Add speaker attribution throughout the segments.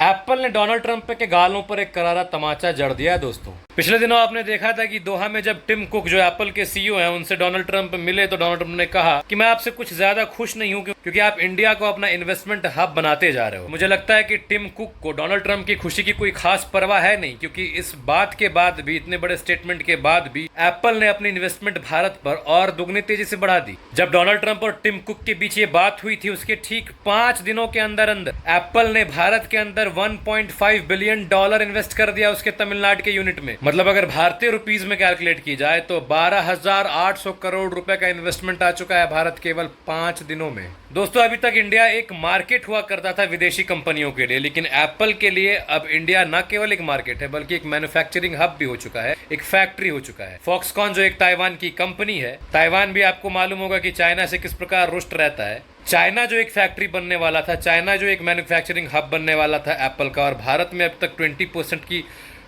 Speaker 1: Apple ने Donald Trump के गालों पर एक करारा तमाचा जड़ दिया है दोस्तों। पिछले दिनों आपने देखा था कि दोहा में जब टिम कुक जो एप्पल के सीईओ हैं उनसे डोनाल्ड ट्रंप मिले तो डोनाल्ड ट्रंप ने कहा कि मैं आपसे कुछ ज्यादा खुश नहीं हूं क्योंकि आप इंडिया को अपना इन्वेस्टमेंट हब बनाते जा रहे हो। मुझे लगता है कि टिम कुक को डोनाल्ड ट्रंप की खुशी की कोई खास परवाह है नहीं, क्योंकि इस बात के बाद भी, इतने बड़े स्टेटमेंट के बाद भी एप्पल ने अपनी इन्वेस्टमेंट भारत पर और दुगनी तेजी से बढ़ा दी। जब डोनाल्ड ट्रंप और टिम कुक के बीच ये बात हुई थी उसके ठीक 5 दिनों के अंदर अंदर एप्पल ने भारत के अंदर $1.5 बिलियन इन्वेस्ट कर दिया उसके तमिलनाडु के यूनिट में। मतलब अगर भारतीय रुपीस में कैलकुलेट की जाए तो 12,800 करोड़ रुपए का इन्वेस्टमेंट आ चुका है भारत केवल 5 दिनों में। दोस्तों, अभी तक इंडिया एक मार्केट हुआ करता था विदेशी कंपनियों के लिए, लेकिन एप्पल के लिए अब इंडिया न केवल एक मार्केट है बल्कि एक मैन्युफैक्चरिंग हब भी हो चुका है, एक फैक्ट्री हो चुका है। फॉक्सकॉन जो एक ताइवान की कंपनी है, ताइवान भी आपको मालूम होगा कि चाइना से किस प्रकार रुष्ट रहता है। चाइना जो एक फैक्ट्री बनने वाला था, चाइना जो एक मैन्युफैक्चरिंग हब बनने वाला था एप्पल का, और भारत में अब तक 20% की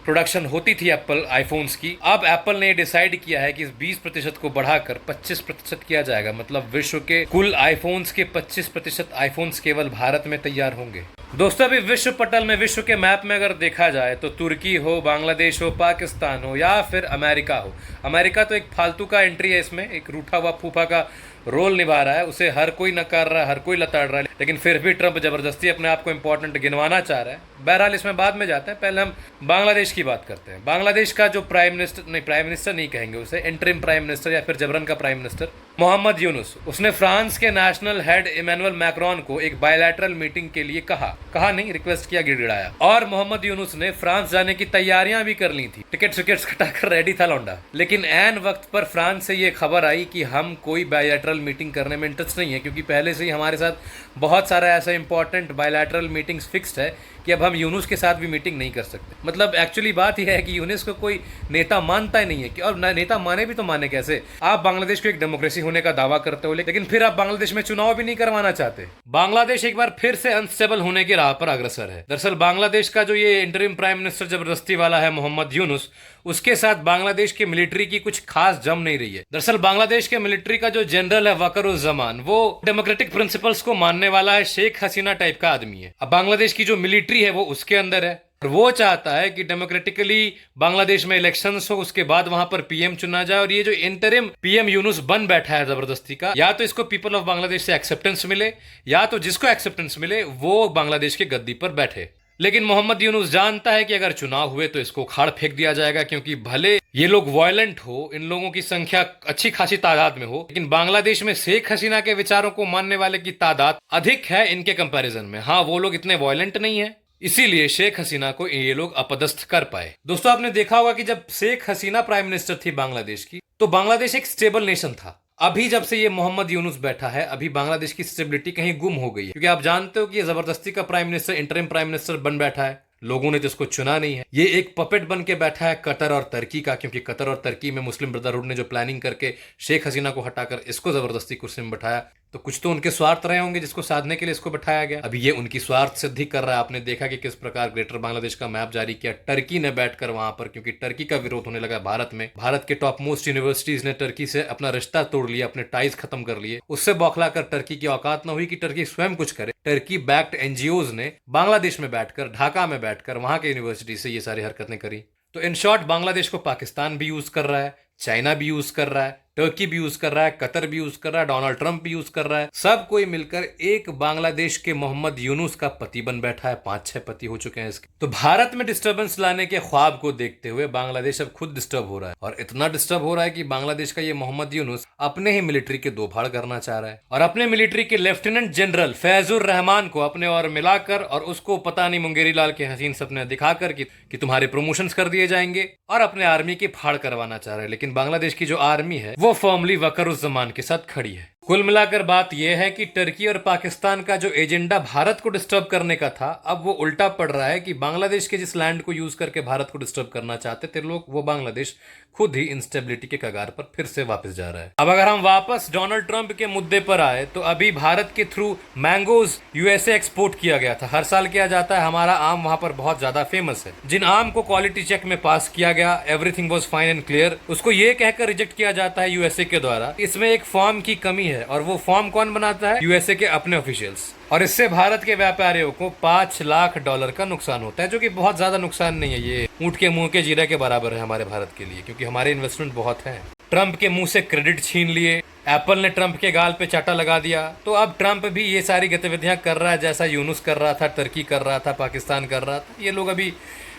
Speaker 1: प्रोडक्शन होती थी एप्पल आईफोन्स की, अब एप्पल ने डिसाइड किया है कि इस 20% को बढ़ाकर 25% किया जाएगा। मतलब विश्व के कुल आईफोन्स के 25% आईफोन्स केवल भारत में तैयार होंगे। दोस्तों, अभी विश्व पटल में, विश्व के मैप में अगर देखा जाए तो तुर्की हो, बांग्लादेश हो, पाकिस्तान हो या फिर अमेरिका हो। अमेरिका तो एक फालतू का एंट्री है इसमें, एक रूठा हुआ फूफा का रोल निभा रहा है, उसे हर कोई नकार रहा है, हर कोई लताड़ रहा है, लेकिन फिर भी ट्रंप जबरदस्ती अपने आप को इंपॉर्टेंट गिनवाना चाह रहा है। बहरहाल इसमें बाद में जाते हैं, पहले हम बांग्लादेश की बात करते हैं। बांग्लादेश का जो प्राइम मिनिस्टर नहीं कहेंगे उसे, इंटरिम प्राइम मिनिस्टर या फिर जबरन का प्राइम मिनिस्टर मोहम्मद यूनुस, उसने फ्रांस के नेशनल हेड इमैनुअल मैक्रोन को एक बायलैटरल मीटिंग के लिए कहा नहीं, रिक्वेस्ट किया, गिड़गिड़ाया। और मोहम्मद यूनुस ने फ्रांस जाने की तैयारियां भी कर ली थी, टिकट्स कटाकर रेडी था लौंडा। लेकिन ऐन वक्त पर फ्रांस से ये खबर आई कि हम कोई बायलैटरल मीटिंग करने में इंटरेस्ट नहीं है, क्योंकि पहले से ही हमारे साथ बहुत सारा ऐसा इंपॉर्टेंट बायलैटरल मीटिंग्स फिक्स्ड है कि अब हम यूनुस के साथ भी मीटिंग नहीं कर सकते। मतलब एक्चुअली बात यह है कि यूनुस को कोई नेता मानता ही नहीं है, कि और नेता माने भी तो माने कैसे। आप बांग्लादेश को एक डेमोक्रेसी होने का दावा करते हो, लेकिन फिर आप बांग्लादेश में चुनाव भी नहीं करवाना चाहते। बांग्लादेश एक बार फिर से अनस्टेबल होने की राह पर अग्रसर है। दरअसल बांग्लादेश का जो ये इंटरिम प्राइम मिनिस्टर जबरदस्ती वाला है मोहम्मद यूनुस, उसके साथ बांग्लादेश की मिलिट्री की कुछ खास जम नहीं रही है। दरअसल बांग्लादेश के मिलिट्री का जो जनरल है वकरुज्जमान, वो डेमोक्रेटिक प्रिंसिपल्स को मानने वाला है, शेख हसीना टाइप का आदमी है। अब बांग्लादेश की जो मिलिट्री है वो उसके अंदर है, और वो चाहता है कि डेमोक्रेटिकली बांग्लादेश में इलेक्शंस हो, उसके बाद वहां पर पीएम चुना जाए। और ये जो इंटरिम पीएम यूनुस बन बैठा है जबरदस्ती का, या तो इसको पीपल ऑफ बांग्लादेश से एक्सेप्टेंस मिले, या तो जिसको एक्सेप्टेंस मिले वो बांग्लादेश के गद्दी पर बैठे। लेकिन मोहम्मद यूनुस जानता है कि अगर चुनाव हुए तो इसको उखाड़ फेंक दिया जाएगा, क्योंकि भले ये लोग वायलेंट हो, इन लोगों की संख्या अच्छी खासी तादाद में हो, लेकिन बांग्लादेश में शेख हसीना के विचारों को मानने वाले की तादाद अधिक है इनके कंपैरिजन में। हाँ, वो लोग इतने वायलेंट नहीं है, इसीलिए शेख हसीना को ये लोग अपदस्थ कर पाए। दोस्तों, आपने देखा होगा कि जब शेख हसीना प्राइम मिनिस्टर थी बांग्लादेश की, तो बांग्लादेश एक स्टेबल नेशन था। अभी जब से ये मोहम्मद यूनुस बैठा है, अभी बांग्लादेश की स्टेबिलिटी कहीं गुम हो गई है, क्योंकि आप जानते हो कि ये जबरदस्ती का prime minister, interim prime minister बन बैठा है। लोगों ने तो इसको चुना नहीं है, ये एक पपेट बन के बैठा है कतर और तुर्की का, क्योंकि कतर और तुर्की में मुस्लिम ब्रदरहुड ने जो प्लानिंग करके शेख हसीना को हटाकर इसको जबरदस्ती कुर्सी में बैठाया, तो कुछ तो उनके स्वार्थ रहे होंगे जिसको साधने के लिए इसको बैठाया गया। अभी ये उनकी स्वार्थ सिद्धि कर रहा है। आपने देखा कि किस प्रकार ग्रेटर बांग्लादेश का मैप जारी किया टर्की ने बैठकर वहां पर, क्योंकि टर्की का विरोध होने लगा भारत में। भारत के टॉप मोस्ट यूनिवर्सिटीज ने टर्की से अपना रिश्ता तोड़ लिया, अपने टाइज खत्म कर लिए। उससे बौखलाकर टर्की की औकात न हुई कि टर्की स्वयं कुछ करे, टर्की बैक्ड एनजीओज ने बांग्लादेश में बैठकर, ढाका में बैठकर वहां के यूनिवर्सिटी से ये सारी हरकतें करी। तो इन शॉर्ट, बांग्लादेश को पाकिस्तान भी यूज कर रहा है, चाइना भी यूज कर रहा है, टर्की भी यूज कर रहा है, कतर भी यूज कर रहा है, डोनाल्ड ट्रंप भी यूज कर रहा है। सब कोई मिलकर एक बांग्लादेश के मोहम्मद यूनुस का पति बन बैठा है। 5-6 पति हो चुके हैं इसके। तो भारत में डिस्टर्बेंस लाने के ख्वाब को देखते हुए बांग्लादेश अब खुद डिस्टर्ब हो रहा है, और इतना डिस्टर्ब हो रहा है कि बांग्लादेश का ये मोहम्मद यूनुस अपने ही मिलिट्री के 2 भाड़ करना चाह रहा है, और अपने मिलिट्री के लेफ्टिनेंट जनरल फैजुर रहमान को अपने और मिलाकर, और उसको पता नहीं मुंगेरी लाल के हसीन सपने दिखाकर कि तुम्हारे प्रमोशंस कर दिए जाएंगे, और अपने आर्मी की फाड़ करवाना चाह रहे हैं। लेकिन बांग्लादेश की जो आर्मी है वो फर्मली वकरुज्जमान के साथ खड़ी है। कुल मिलाकर बात यह है कि टर्की और पाकिस्तान का जो एजेंडा भारत को डिस्टर्ब करने का था, अब वो उल्टा पड़ रहा है कि बांग्लादेश के जिस लैंड को यूज करके भारत को डिस्टर्ब करना चाहते थे लोग, वो बांग्लादेश खुद ही इंस्टेबिलिटी के कगार पर फिर से वापस जा रहा है। अब अगर हम वापस डोनाल्ड ट्रंप के मुद्दे पर आए, तो अभी भारत के थ्रू मैंगोज यूएसए एक्सपोर्ट किया गया था। हर साल किया जाता है, हमारा आम वहां पर बहुत ज्यादा फेमस है। जिन आम को क्वालिटी चेक में पास किया गया, everything was fine and clear, उसको ये कहकर रिजेक्ट किया जाता है यूएसए के द्वारा, इसमें एक फॉर्म की कमी है, है और वो फॉर्म कौन बनाता है? यूएसए के अपने ऑफिशियल्स। और इससे भारत के व्यापारियों को $5 लाख का नुकसान होता है, जो कि बहुत ज्यादा नुकसान नहीं है। ये ऊंट के मुंह के जीरा के बराबर है हमारे भारत के लिए, क्योंकि हमारे इन्वेस्टमेंट बहुत है। ट्रंप के मुंह से क्रेडिट छीन लिए, एप्पल ने ट्रंप के गाल पे चाटा लगा दिया, तो अब ट्रंप भी ये सारी गतिविधियां कर रहा है जैसा यूनुस कर रहा था, टर्की कर रहा था, पाकिस्तान कर रहा था। ये लोग अभी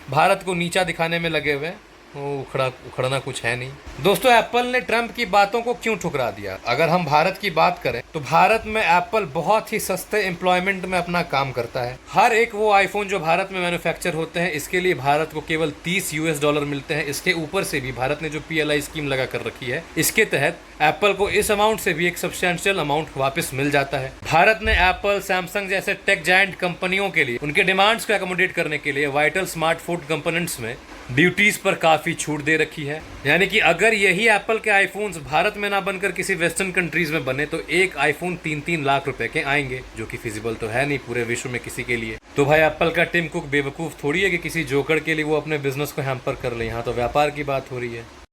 Speaker 1: भारत को नीचा दिखाने में लगे हुए हैं। उखड़ना कुछ है नहीं। दोस्तों, एप्पल ने ट्रंप की बातों को क्यों ठुकरा दिया? अगर हम भारत की बात करें तो भारत में एप्पल बहुत ही सस्ते एम्प्लॉयमेंट में अपना काम करता है। हर एक वो आईफोन जो भारत में मैन्युफैक्चर होते हैं, इसके लिए भारत को केवल $30 मिलते हैं। इसके ऊपर से भी भारत ने जो PLI स्कीम लगा कर रखी है, इसके तहत एप्पल को इस अमाउंट से भी एक सब्सटैंशियल अमाउंट वापस मिल जाता है। भारत ने एप्पल, सैमसंग जैसे टेक जायंट कंपनियों के लिए उनके डिमांड्स को अकोमोडेट करने के लिए वाइटल स्मार्टफोन कंपोनेंट्स में ड्यूटीज पर काफी छूट दे रखी है। यानी कि अगर यही एप्पल के आईफोन्स भारत में ना बनकर किसी वेस्टर्न कंट्रीज में बने तो एक आईफोन 3-3 लाख रुपए के आएंगे, जो कि फिजिबल तो है नहीं पूरे विश्व में किसी के लिए। तो भाई एप्पल का टिम कुक बेवकूफ थोड़ी है कि किसी जोकर के लिए वो अपने बिजनेस को हैम्पर कर ले। यहाँ तो व्यापार की बात हो रही है।